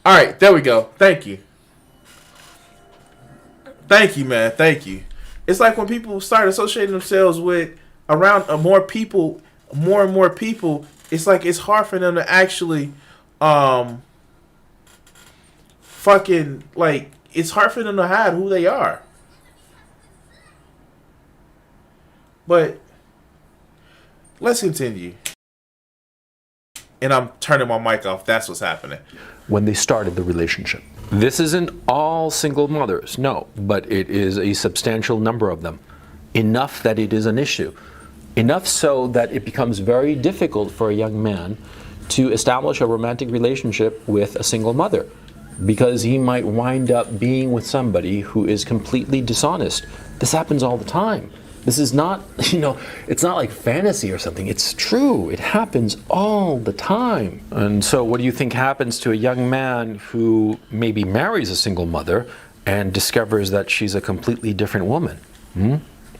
All right, there we go. Thank you. Thank you, man. Thank you. It's like when people start associating themselves with around more people, more and more people. It's like it's hard for them to actually, um, fucking like it's hard for them to hide who they are. But let's continue. And I'm turning my mic off. That's what's happening. When they started the relationship. This isn't all single mothers, no, but it is a substantial number of them. Enough that it is an issue. Enough so that it becomes very difficult for a young man to establish a romantic relationship with a single mother, because he might wind up being with somebody who is completely dishonest. This happens all the time. This is not, it's not like fantasy or something. It's true. It happens all the time. And so what do you think happens to a young man who maybe marries a single mother and discovers that she's a completely different woman?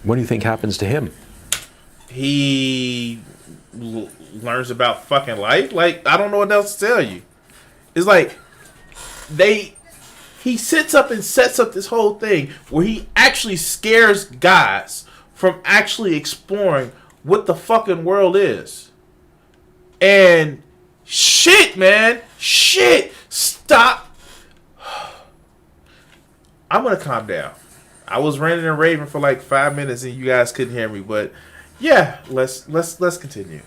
What do you think happens to him? He learns about fucking life. Like, I don't know what else to tell you. It's like he sits up and sets up this whole thing where he actually scares guys from actually exploring what the fucking world is. And shit, man. Shit. Stop. I'm gonna calm down. I was ranting and raving for like 5 minutes and you guys couldn't hear me, but yeah, let's continue.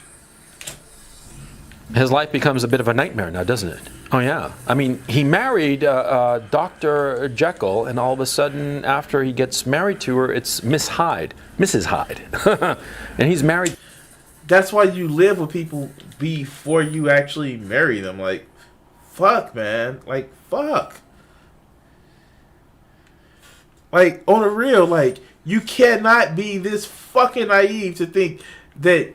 His life becomes a bit of a nightmare now, doesn't it? Oh yeah. I mean, he married Dr. Jekyll, and all of a sudden, after he gets married to her, it's Mrs. Hyde, and he's married. That's why you live with people before you actually marry them. Like, fuck, man. Like, fuck. Like, on the real, like, you cannot be this fucking naive to think that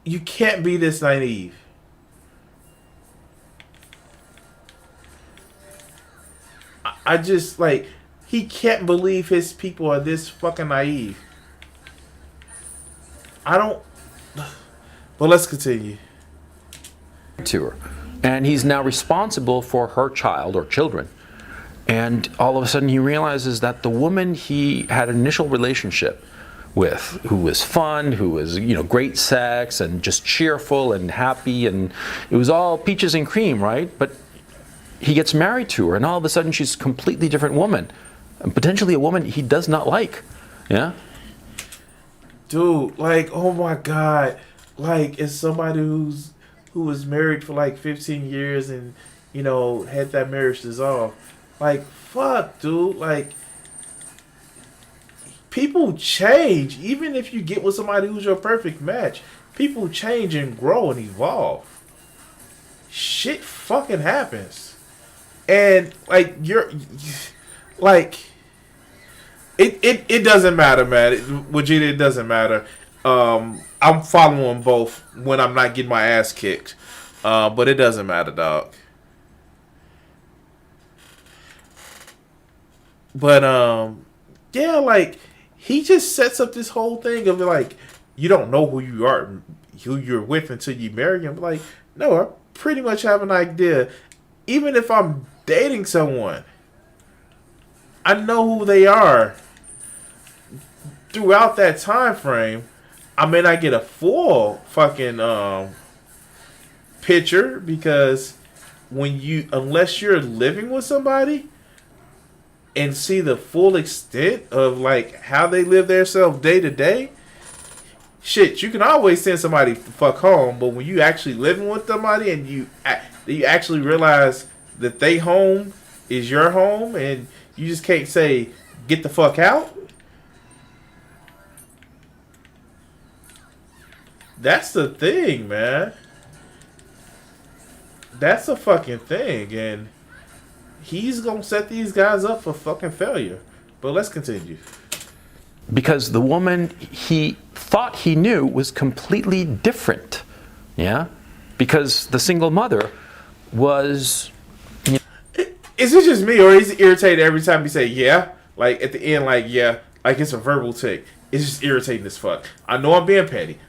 you can't be this naive. I just, like, he can't believe his people are this fucking naive. I don't. But let's continue. To her. And he's now responsible for her child or children. And all of a sudden he realizes that the woman he had an initial relationship with, who was fun, who was, great sex and just cheerful and happy, and it was all peaches and cream, right? But he gets married to her, and all of a sudden she's a completely different woman, and potentially a woman he does not like. Yeah? Dude, like, oh my God. Like, as somebody who was married for like 15 years and, had that marriage dissolve. Like, fuck, dude. Like, people change. Even if you get with somebody who's your perfect match, people change and grow and evolve. Shit fucking happens. And, like, it doesn't matter, man. Vegeta, it doesn't matter. I'm following both when I'm not getting my ass kicked. But it doesn't matter, dog. But, yeah, like, he just sets up this whole thing of, like, you don't know who you are, who you're with until you marry him. Like, no, I pretty much have an idea. Even if I'm dating someone, I know who they are throughout that time frame. I may not get a full fucking picture, because unless you're living with somebody and see the full extent of like how they live their self day to day, shit, you can always send somebody to fuck home. But when you actually living with somebody and you actually realize that they home is your home, and you just can't say get the fuck out. That's the thing, man. That's a fucking thing, and he's gonna set these guys up for fucking failure. But let's continue. Because the woman he thought he knew was completely different. Yeah? Because the single mother was... Is it just me, or is it irritated every time you say yeah? Like at the end, like yeah, like it's a verbal tick. It's just irritating as fuck. I know I'm being petty.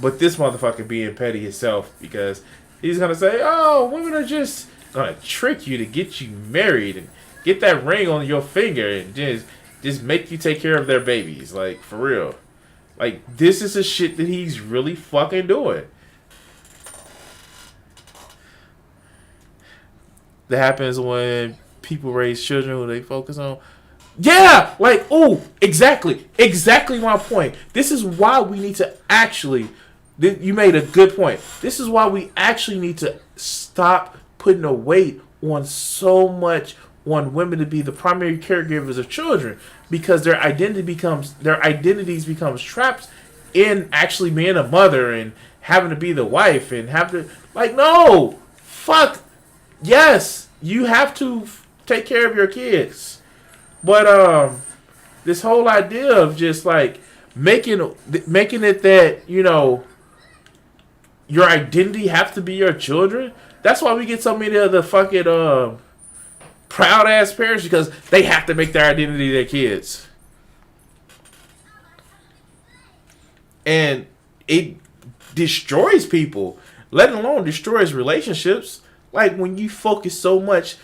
But this motherfucker being petty himself, because He's gonna say, "Oh, women are just gonna trick you to get you married and get that ring on your finger and just make you take care of their babies." Like, for real. Like, this is the shit that he's really fucking doing. That happens when people raise children who they focus on. Yeah, like, oh, exactly my point. This is why we need to actually, you made a good point. This is why we actually need to stop putting a weight on so much on women to be the primary caregivers of children, because their identities becomes trapped in actually being a mother and having to be the wife and have to, like, no, fuck, yes, you have to take care of your kids. But this whole idea of just like making it that, you know, your identity have to be your children. That's why we get so many of the fucking proud ass parents, because they have to make their identity their kids. And it destroys people, let alone destroys relationships. Like, when you focus so much,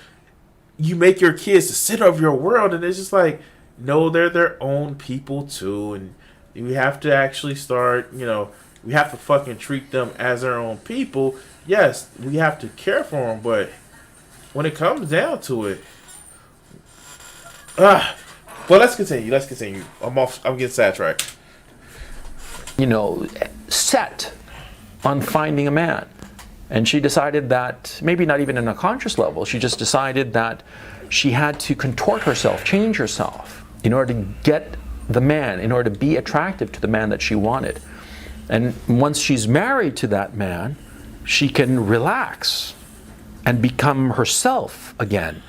you make your kids the center of your world, and it's just like, no, they're their own people too, and we have to actually start, you know, we have to fucking treat them as their own people. Yes, we have to care for them, but when it comes down to it, well, let's continue. I'm getting sidetracked. You know, set on finding a man. And she decided that, maybe not even in a conscious level, she just decided that she had to contort herself, change herself, in order to get the man, in order to be attractive to the man that she wanted. And once she's married to that man, she can relax and become herself again.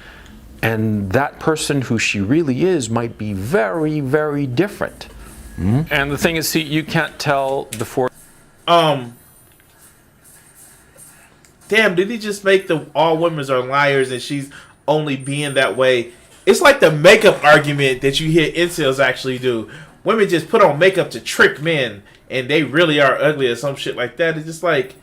And that person who she really is might be very, very different. Mm-hmm. And the thing is, see, you can't tell before. Damn, did he just make the all women are liars and she's only being that way? It's like the makeup argument that you hear incels actually do. Women just put on makeup to trick men and they really are ugly or some shit like that. It's just like,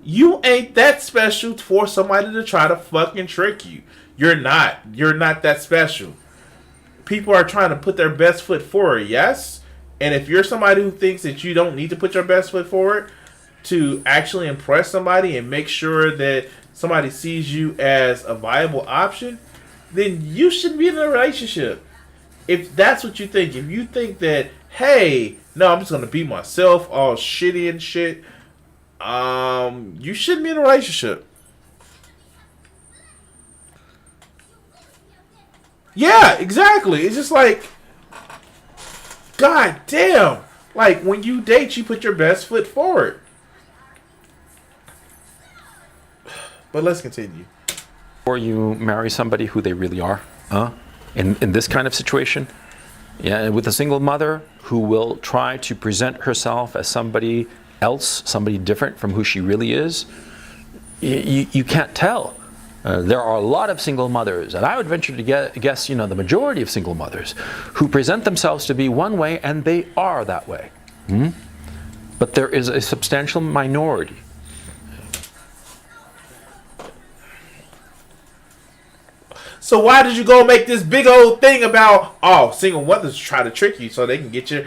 you ain't that special for somebody to try to fucking trick you. You're not that special. People are trying to put their best foot forward, yes? And if you're somebody who thinks that you don't need to put your best foot forward to actually impress somebody and make sure that somebody sees you as a viable option, then you shouldn't be in a relationship. If that's what you think, if you think that, hey, no, I'm just going to be myself, all shitty and shit, you shouldn't be in a relationship. Yeah, exactly. It's just like, god damn. Like, when you date, you put your best foot forward. But let's continue. Or you marry somebody who they really are, in this kind of situation. Yeah, with a single mother who will try to present herself as somebody else, somebody different from who she really is, you can't tell. There are a lot of single mothers, and I would venture to guess, you know, the majority of single mothers who present themselves to be one way, and they are that way. Mm-hmm. But there is a substantial minority. So why did you go make this big old thing about, oh, single mothers try to trick you so they can get you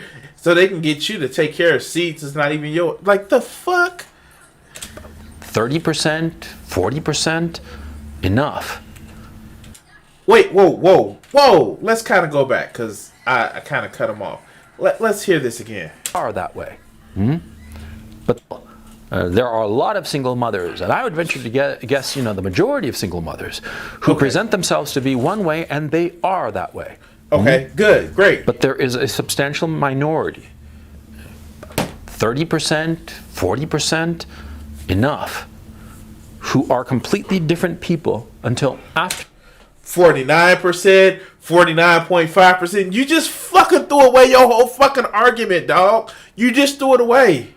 to take care of seats? It's not even your, like, the fuck? 30%, 40%, enough. Wait, whoa. Let's kind of go back, because I kind of cut them off. Let's hear this again. Are that way. Mm-hmm. But there are a lot of single mothers, and I would venture to guess, you know, the majority of single mothers who present themselves to be one way, and they are that way. Okay, good, great. But there is a substantial minority. 30%, 40%, enough, who are completely different people until after. 49%, 49.5%. You just fucking threw away your whole fucking argument, dog. You just threw it away.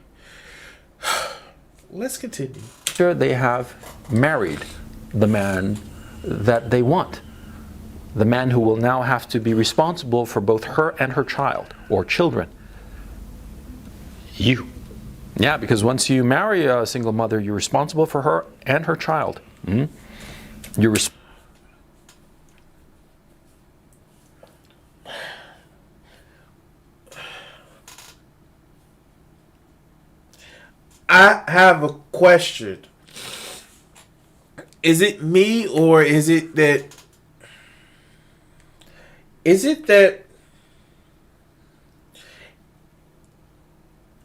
Let's continue. After they have married the man that they want. The man who will now have to be responsible for both her and her child, or children. You. Yeah, because once you marry a single mother, you're responsible for her and her child. You're I have a question. Is it me, or is it that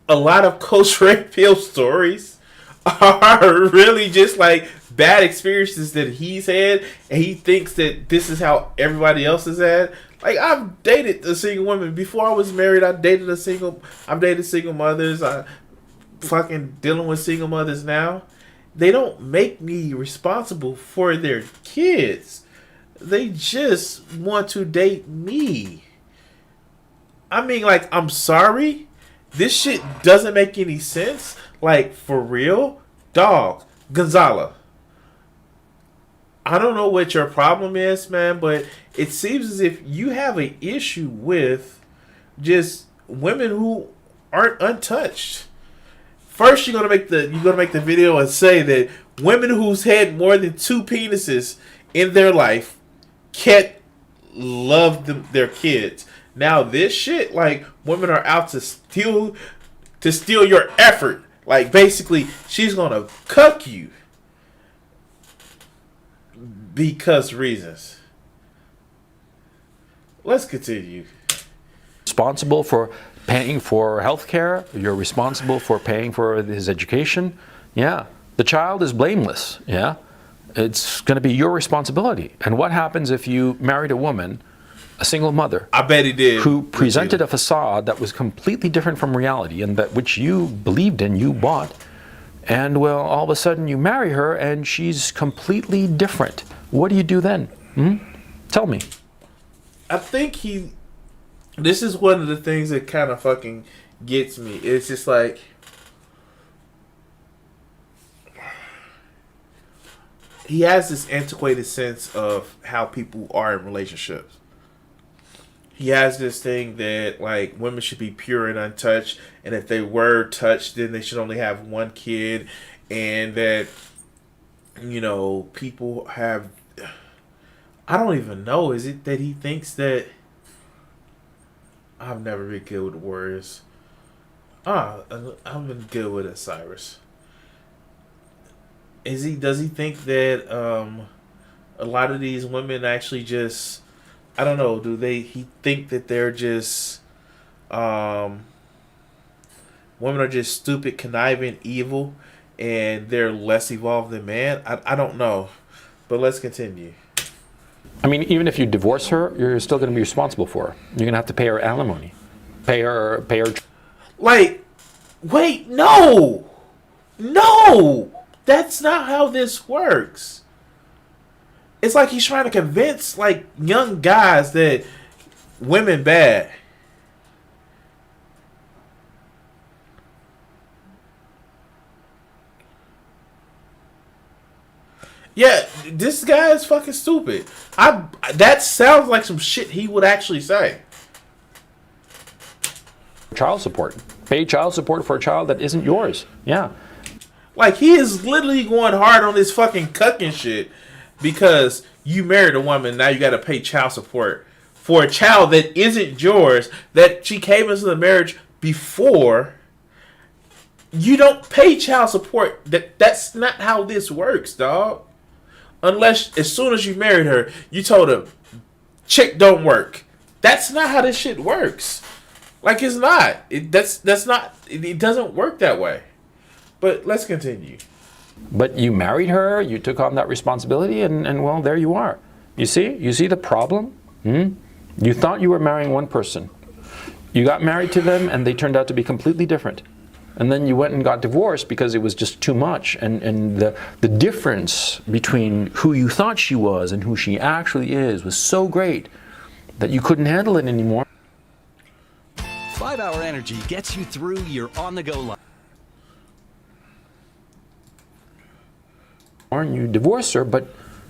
a lot of Coach Redpill stories are really just like bad experiences that he's had, and he thinks that this is how everybody else is at? Like, I've dated a single woman before I was married. I've dated single mothers. I fucking dealing with single mothers now. They don't make me responsible for their kids. They just want to date me. I mean, like, I'm sorry. This shit doesn't make any sense. Like, for real? Dog. Gonzalo. I don't know what your problem is, man, but it seems as if you have an issue with just women who aren't untouched. First, you're gonna make the video and say that women who's had more than 2 penises in their life can't love their kids. Now this shit, like, women are out to steal your effort. Like, basically, she's gonna cuck you because reasons. Let's continue. responsible for paying for health care. You're responsible for paying for his education. Yeah. The child is blameless. Yeah. It's going to be your responsibility. And what happens if you married a woman, a single mother? I bet he did. Who presented a facade that was completely different from reality, and that which you believed in, you bought. And well, all of a sudden you marry her and she's completely different. What do you do then? Tell me. I think this is one of the things that kind of fucking gets me. It's just like, he has this antiquated sense of how people are in relationships. He has this thing that, like, women should be pure and untouched, and if they were touched, then they should only have one kid, and that, you know, people have, I don't even know, is it that he thinks that, I've never been good with words. I've been good with it, Cyrus. Does he think that a lot of these women actually just, I don't know, he think that they're just women are just stupid, conniving, evil, and they're less evolved than man? I don't know. But let's continue. I mean, even if you divorce her, you're still going to be responsible for her. You're going to have to pay her alimony. Pay her. Like, wait, no! No! That's not how this works. It's like he's trying to convince, like, young guys that women bad. Yeah, this guy is fucking stupid. That sounds like some shit he would actually say. Child support. Pay child support for a child that isn't yours. Yeah. Like, he is literally going hard on this fucking cucking shit because you married a woman, now you gotta pay child support for a child that isn't yours, that she came into the marriage before. You don't pay child support. That's not how this works, dog. Unless, as soon as you married her, you told her, chick don't work. That's not how this shit works. Like, it's not. That's not. It doesn't work that way. But let's continue. But you married her, you took on that responsibility, and well, there you are. You see the problem? You thought you were marrying one person. You got married to them, and they turned out to be completely different. And then you went and got divorced because it was just too much. And the difference between who you thought she was and who she actually is was so great that you couldn't handle it anymore. 5 Hour Energy gets you through your on-the-go life. And you divorce her, but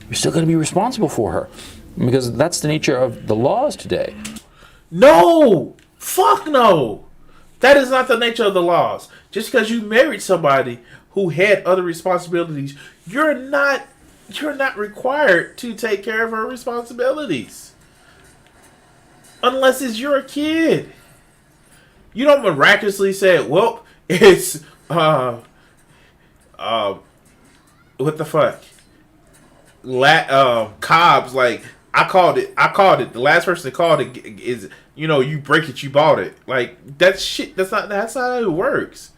you're still going to be responsible for her because that's the nature of the laws today. No! Fuck no! That is not the nature of the laws. Just because you married somebody who had other responsibilities, you're not required to take care of her responsibilities. Unless it's your kid. You don't miraculously say, well, it's what the fuck? Cobb's like, I called it. The last person that called it is, you break it, you bought it. Like, that's shit. That's not how it works.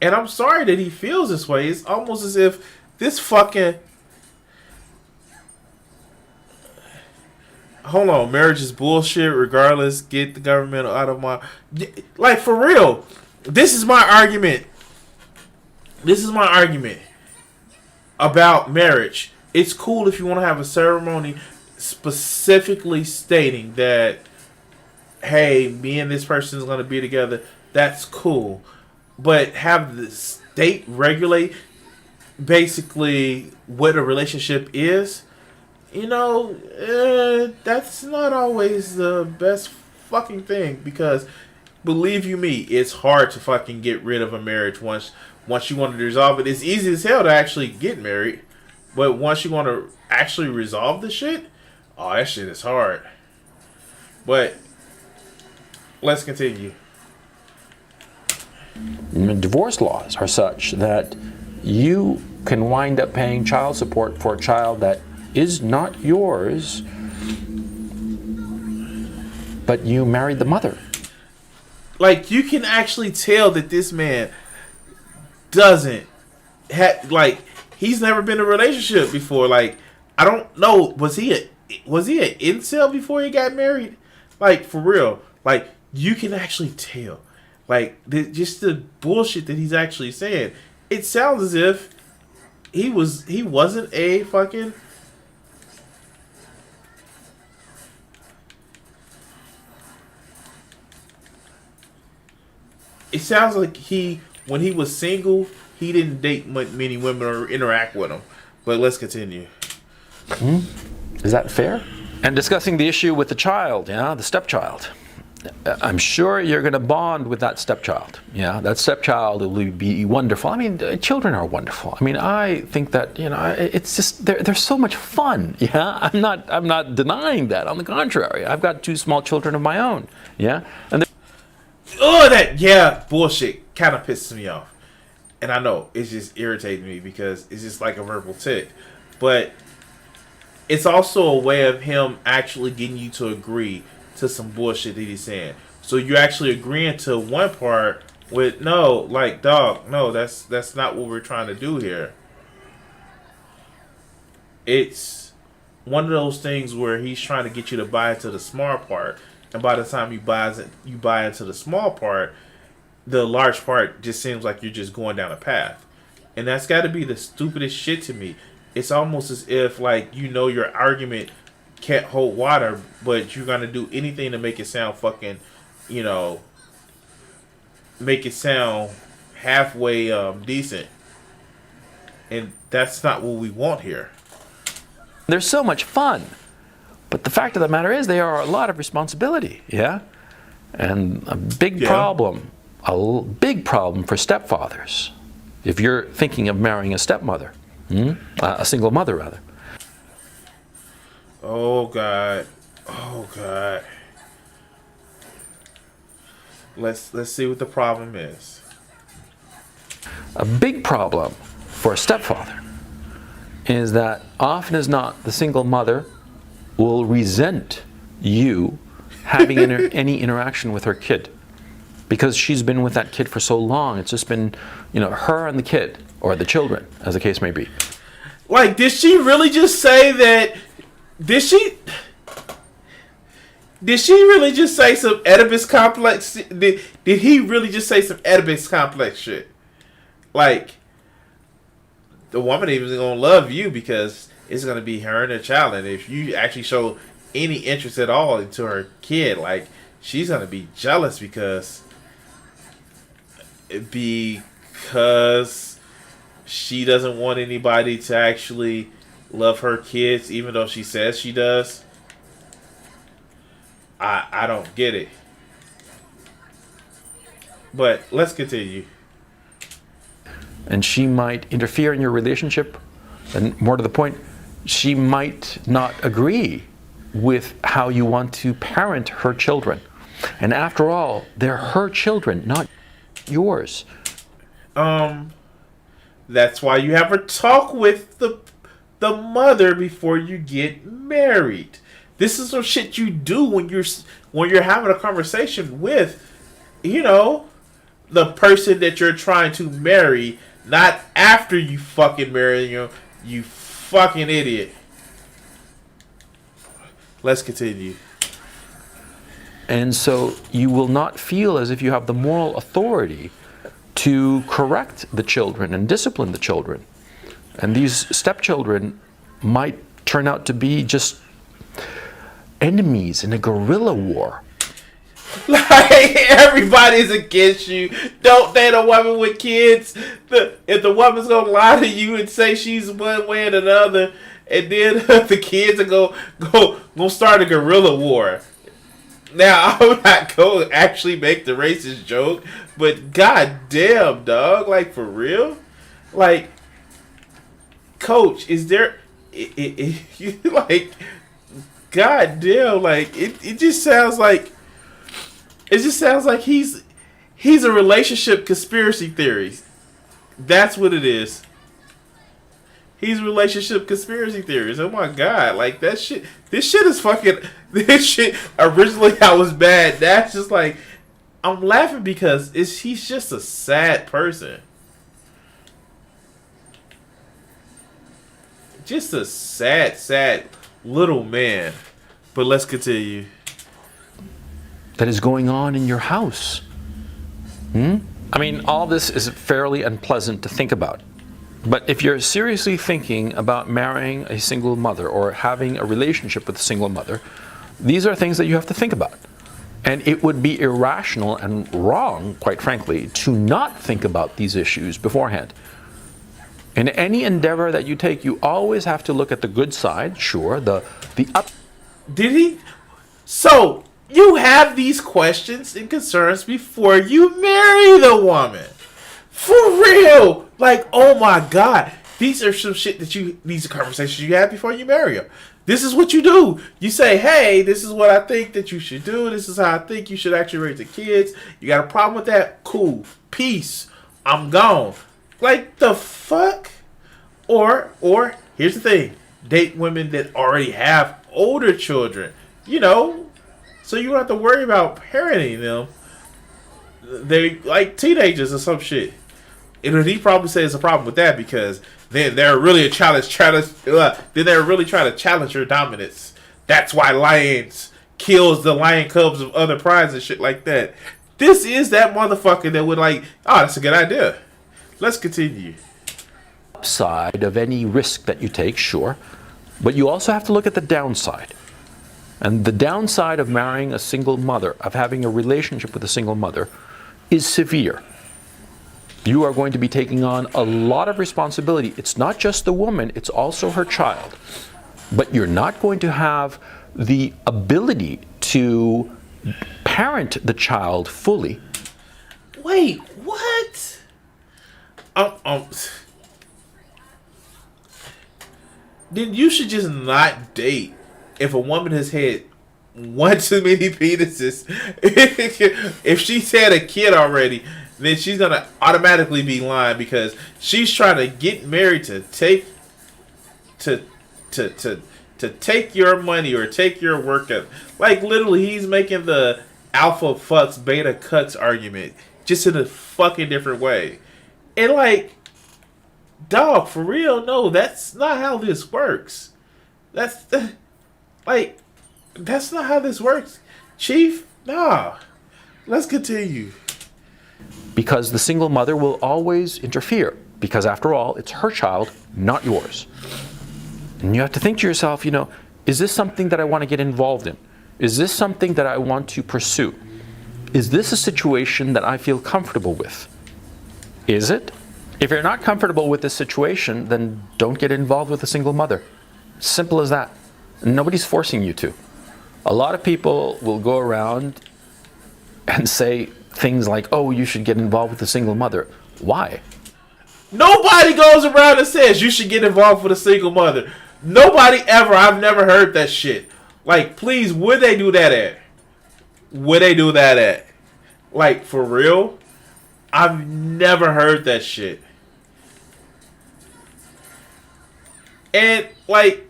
And I'm sorry that he feels this way. It's almost as if this fucking... Hold on, marriage is bullshit regardless. Get the government out of my... Like, for real. This is my argument. About marriage. It's cool if you want to have a ceremony specifically stating that, hey, me and this person is going to be together. That's cool. But have the state regulate basically what a relationship is, that's not always the best fucking thing, because believe you me, it's hard to fucking get rid of a marriage once you want to resolve it. It's easy as hell to actually get married, but once you want to actually resolve the shit, oh, that shit is hard. But let's continue. Divorce laws are such that you can wind up paying child support for a child that is not yours, but you married the mother. Like, you can actually tell that this man doesn't have, like, he's never been in a relationship before. Like, I don't know, was he an incel before he got married? Like, for real. Like, you can actually tell. Like, just the bullshit that he's actually saying. It sounds as if he wasn't a fucking... It sounds like when he was single, he didn't date many women or interact with them. But let's continue. Is that fair? And discussing the issue with the child, the stepchild. I'm sure you're going to bond with that stepchild. That stepchild will be wonderful. I mean, children are wonderful. I mean, I think that, it's just, they're so much fun. I'm not denying that. On the contrary, I've got 2 small children of my own. And bullshit kind of pisses me off. And I know it's just irritating me because it's just like a verbal tick. But it's also a way of him actually getting you to agree to some bullshit that he's saying. So you're actually agreeing to one part with, no, like, dog, no, that's not what we're trying to do here. It's one of those things where he's trying to get you to buy into the smart part. And by the time you buy into the small part, the large part just seems like you're just going down a path. And that's got to be the stupidest shit to me. It's almost as if, like, your argument can't hold water, but you're going to do anything to make it sound fucking, make it sound halfway decent. And that's not what we want here. they're so much fun. But the fact of the matter is they are a lot of responsibility, And a big problem for stepfathers, if you're thinking of marrying a stepmother, a single mother rather. Oh God. Let's see what the problem is. A big problem for a stepfather is that often as not the single mother will resent you having any interaction with her kid because she's been with that kid for so long. It's just been, her and the kid, or the children, as the case may be. Like, did she really just say that? Did she really just say some Oedipus complex? Did he really just say some Oedipus complex shit? Like, the woman even gonna love you because it's gonna be her and her child, and if you actually show any interest at all into her kid, like, she's gonna be jealous because she doesn't want anybody to actually love her kids, even though she says she does. I don't get it. But let's continue. And she might interfere in your relationship, and more to the point, she might not agree with how you want to parent her children. And after all, they're her children, not yours. That's why you have a talk with the mother before you get married. This is some shit you do when you're having a conversation with, the person that you're trying to marry, not after you fucking marry them. You fucking idiot. Let's continue. And so you will not feel as if you have the moral authority to correct the children and discipline the children. And these stepchildren might turn out to be just enemies in a guerrilla war. Like, everybody's against you. Don't date a woman with kids. If the woman's gonna lie to you and say she's one way and another, and then the kids are gonna start a guerrilla war. Now, I'm not going to actually make the racist joke, but goddamn, dog, like, for real? Like, Coach, is there, like, goddamn, like, it just sounds like he's a relationship conspiracy theory. That's what it is. He's relationship conspiracy theories. Oh my god, like that shit. This shit is fucking. This shit originally I was bad. That's just like, I'm laughing because he's just a sad person. Just a sad little man. But let's continue. That is going on in your house. I mean, all this is fairly unpleasant to think about. But if you're seriously thinking about marrying a single mother or having a relationship with a single mother, these are things that you have to think about. And it would be irrational and wrong, quite frankly, to not think about these issues beforehand. In any endeavor that you take, you always have to look at the good side, sure, the up. Did he? So, you have these questions and concerns before you marry the woman. For real. Like, oh my god. These are some shit these are conversations you have before you marry her. This is what you do. You say, hey, this is what I think that you should do. This is how I think you should actually raise the kids. You got a problem with that? Cool. Peace. I'm gone. Like, the fuck? Or, here's the thing. Date women that already have older children. So you don't have to worry about parenting them. They like teenagers or some shit. And he probably says a problem with that because then they're really a challenge. Then they're really trying to challenge your dominance. That's why lions kills the lion cubs of other prides and shit like that. This is that motherfucker that would like, oh, that's a good idea. Let's continue. Upside of any risk that you take, sure. But you also have to look at the downside. And the downside of marrying a single mother, of having a relationship with a single mother, is severe. You are going to be taking on a lot of responsibility. It's not just the woman, it's also her child. But you're not going to have the ability to parent the child fully. Wait, what? Then you should just not date if a woman has had one too many penises. If she's had a kid already, then she's gonna automatically be lying because she's trying to get married to take your money or take your work up. Like, literally, he's making the alpha fucks beta cucks argument just in a fucking different way. And like, dog, for real, no, that's not how this works. That's not how this works, Chief. Nah. Let's continue. Because the single mother will always interfere. Because after all, it's her child, not yours. And you have to think to yourself, is this something that I want to get involved in? Is this something that I want to pursue? Is this a situation that I feel comfortable with? Is it? If you're not comfortable with this situation, then don't get involved with a single mother. Simple as that. Nobody's forcing you to. A lot of people will go around and say things like, oh, you should get involved with a single mother. Why? Nobody goes around and says you should get involved with a single mother. Nobody ever. I've never heard that shit. Like, please, where they do that at? Where they do that at? Like, for real? I've never heard that shit. And, like,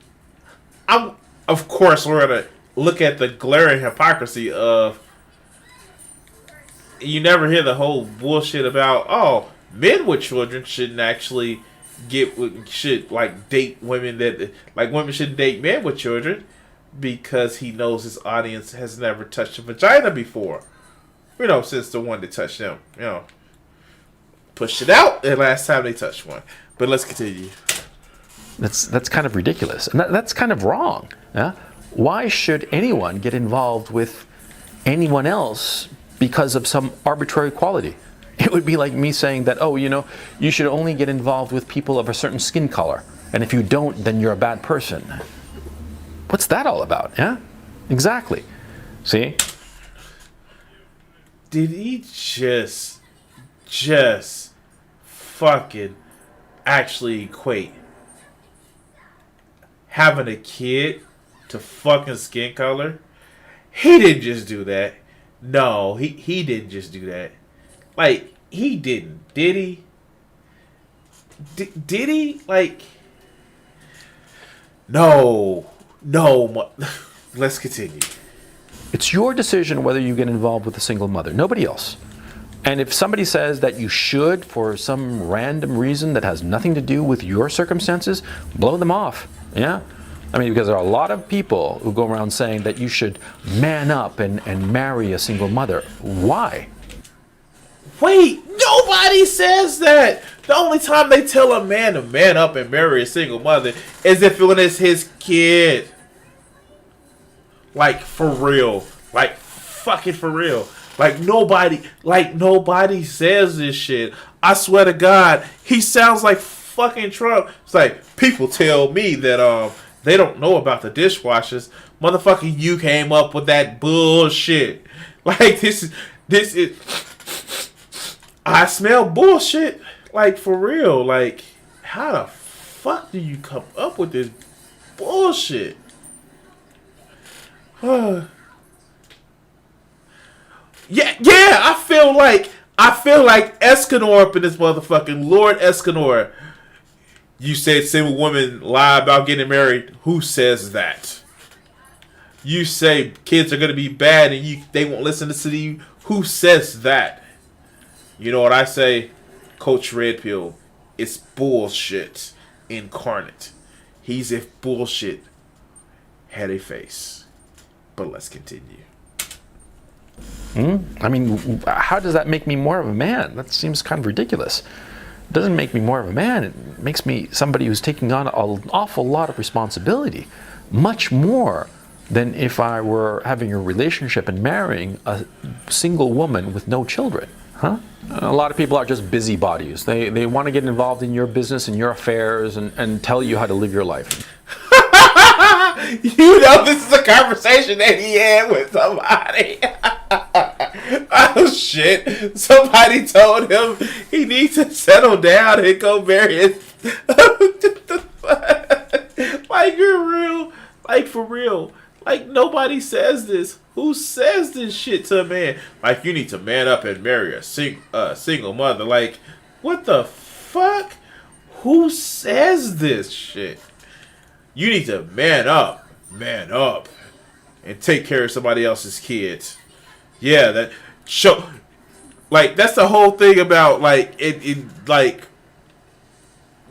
of course, we're going to look at the glaring hypocrisy of, you never hear the whole bullshit about, oh, men with children shouldn't actually date women that, like, women shouldn't date men with children because he knows his audience has never touched a vagina before. You know, since the one that touched them, you know, pushed it out the last time they touched one. But let's continue. That's kind of ridiculous, and that's kind of wrong. Yeah? Why should anyone get involved with anyone else because of some arbitrary quality? It would be like me saying that, oh, you know, you should only get involved with people of a certain skin color, and if you don't, then you're a bad person. What's that all about? Yeah, exactly. See? Did he just fucking actually equate having a kid to fucking skin color? He didn't just do that. No, he didn't just do that. Like, he didn't. Did he? Did he? Like, no. Let's continue. It's your decision whether you get involved with a single mother, nobody else. And if somebody says that you should for some random reason that has nothing to do with your circumstances, blow them off. Yeah? I mean, because there are a lot of people who go around saying that you should man up and marry a single mother. Why? Wait, nobody says that. The only time they tell a man to man up and marry a single mother is if when it's his kid. Like, for real. Like, fucking for real. Like, nobody says this shit. I swear to God, he sounds like fucking Trump. It's like, people tell me that, they don't know about the dishwashers. Motherfucker, you came up with that bullshit. Like, this is, I smell bullshit. Like, for real. Like, how the fuck do you come up with this bullshit? Yeah, I feel like Escanor up in this motherfucking Lord Escanor. You said single women lie about getting married. Who says that? You say kids are gonna be bad and they won't listen to you. Who says that? You know what I say? Coach Redpill. It's bullshit incarnate. He's if bullshit had a face. But let's continue. I mean, how does that make me more of a man? That seems kind of ridiculous. It doesn't make me more of a man. It makes me somebody who's taking on an awful lot of responsibility. Much more than if I were having a relationship and marrying a single woman with no children. Huh? A lot of people are just busybodies. They want to get involved in your business and your affairs and tell you how to live your life. You know, this is a conversation that he had with somebody. Oh shit! Somebody told him he needs to settle down and go marry his. Like, you're real. Like, for real. Like, nobody says this. Who says this shit to a man? Like, you need to man up and marry a single mother. Like, what the fuck? Who says this shit? You need to man up, and take care of somebody else's kids. Yeah, that show. Like, that's the whole thing about, like, it like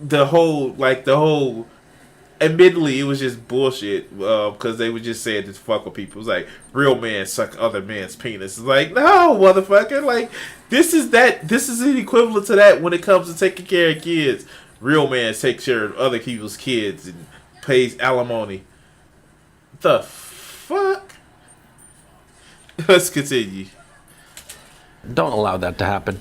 the whole. Admittedly, it was just bullshit because they would just say it to fuck with people. It's like, real men suck other men's penis. It's like, no, motherfucker. Like, this is an equivalent to that when it comes to taking care of kids. Real man takes care of other people's kids and pays alimony. The fuck? Let's continue. Don't allow that to happen.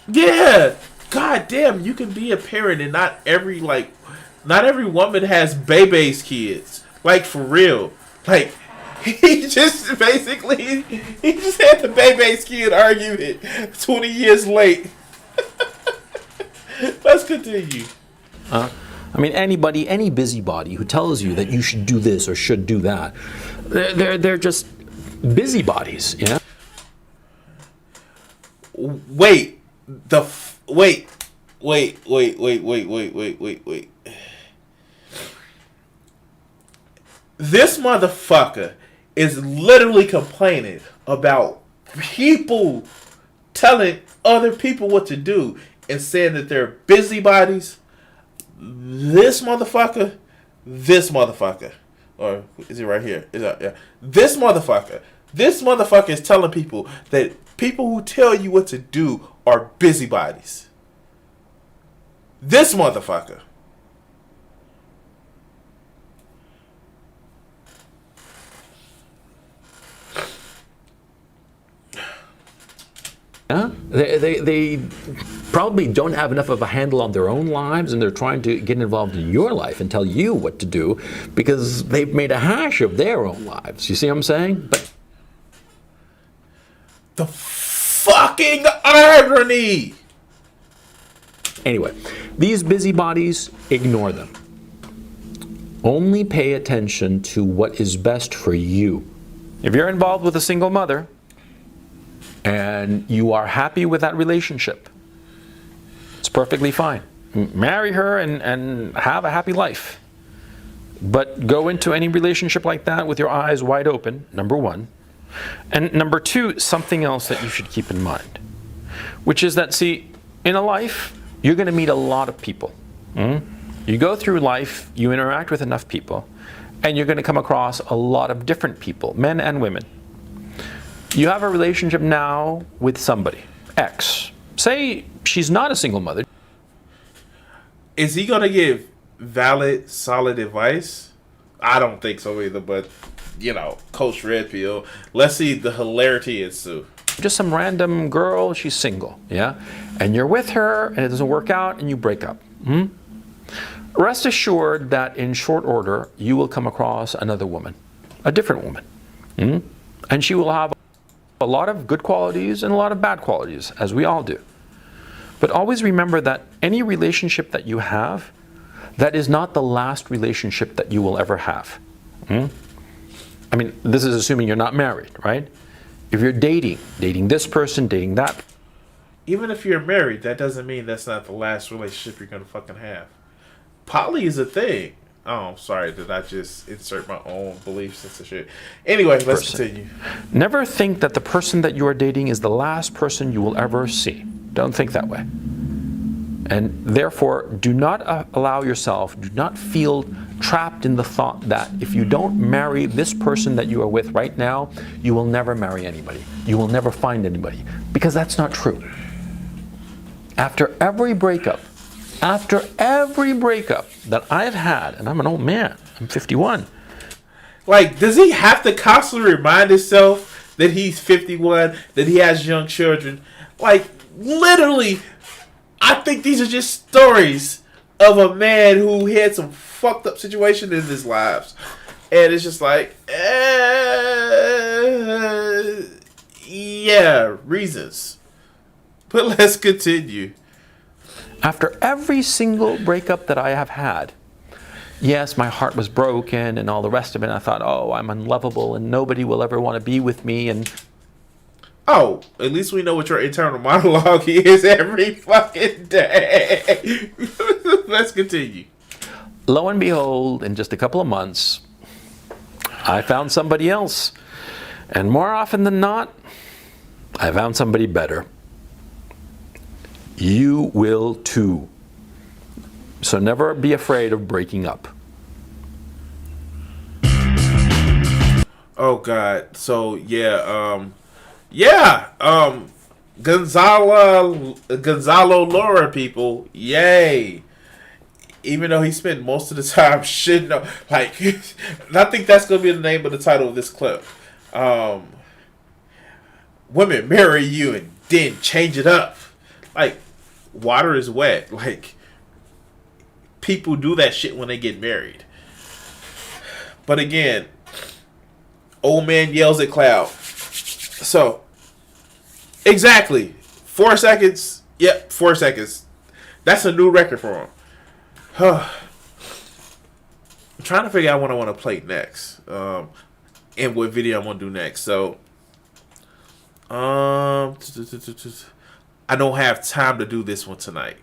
Yeah. God damn, you can be a parent and not every woman has baby's kids. Like, for real. Like, he just basically he just had the baby skid argument 20 years late. Let's continue. I mean, any busybody who tells you that you should do this or should do that, they're just busybodies, you know? Wait. Wait. This motherfucker is literally complaining about people telling other people what to do and saying that they're busybodies. This motherfucker, or is it right here? This motherfucker is telling people that people who tell you what to do are busybodies. This motherfucker. Yeah? They probably don't have enough of a handle on their own lives, and they're trying to get involved in your life and tell you what to do because they've made a hash of their own lives. You see what I'm saying? But the fucking irony! Anyway, these busybodies, ignore them. Only pay attention to what is best for you. If you're involved with a single mother and you are happy with that relationship, it's perfectly fine. Marry her and have a happy life. But go into any relationship like that with your eyes wide open, number one. And number two, something else that you should keep in mind, which is that, see, in a life, you're going to meet a lot of people. You go through life, you interact with enough people, and you're going to come across a lot of different people, men and women. You have a relationship now with somebody, X. Say she's not a single mother. Is he going to give valid, solid advice? I don't think so either, but, you know, Coach Redpill. Let's see the hilarity ensue. Just some random girl, she's single, yeah? And you're with her, and it doesn't work out, and you break up. Rest assured that in short order, you will come across another woman, a different woman. And she will have a lot of good qualities and a lot of bad qualities, as we all do. But always remember that any relationship that you have, that is not the last relationship that you will ever have. I mean, this is assuming you're not married, right? If you're dating this person, dating that. Even if you're married, that doesn't mean that's not the last relationship you're going to fucking have. Poly is a thing. Oh, sorry, did I just insert my own beliefs into shit? Anyway, let's continue. Never think that the person that you are dating is the last person you will ever see. Don't think that way. And therefore, do not allow yourself, do not feel trapped in the thought that if you don't marry this person that you are with right now, you will never marry anybody. You will never find anybody. Because that's not true. After every breakup that I've had, and I'm an old man, I'm 51. Like, does he have to constantly remind himself that he's 51, that he has young children? Like, literally, I think these are just stories of a man who had some fucked up situation in his lives. And it's just like, yeah, reasons. But let's continue. After every single breakup that I have had, yes, my heart was broken and all the rest of it. And I thought, oh, I'm unlovable and nobody will ever want to be with me. And oh, at least we know what your internal monologue is every fucking day. Let's continue. Lo and behold, in just a couple of months, I found somebody else. And more often than not, I found somebody better. You will too. So never be afraid of breaking up. Oh God. So Gonzalo Lira, people, yay. Even though he spent most of the time shitting on, like, I think that's gonna be the name of the title of this clip. Women marry you and then change it up. Like, water is wet. Like, people do that shit when they get married. But again, Old man yells at cloud. So, exactly. 4 seconds. Yep, 4 seconds. That's a new record for him. I'm trying to figure out what I want to play next. And what video I'm going to do next. So, I don't have time to do this one tonight.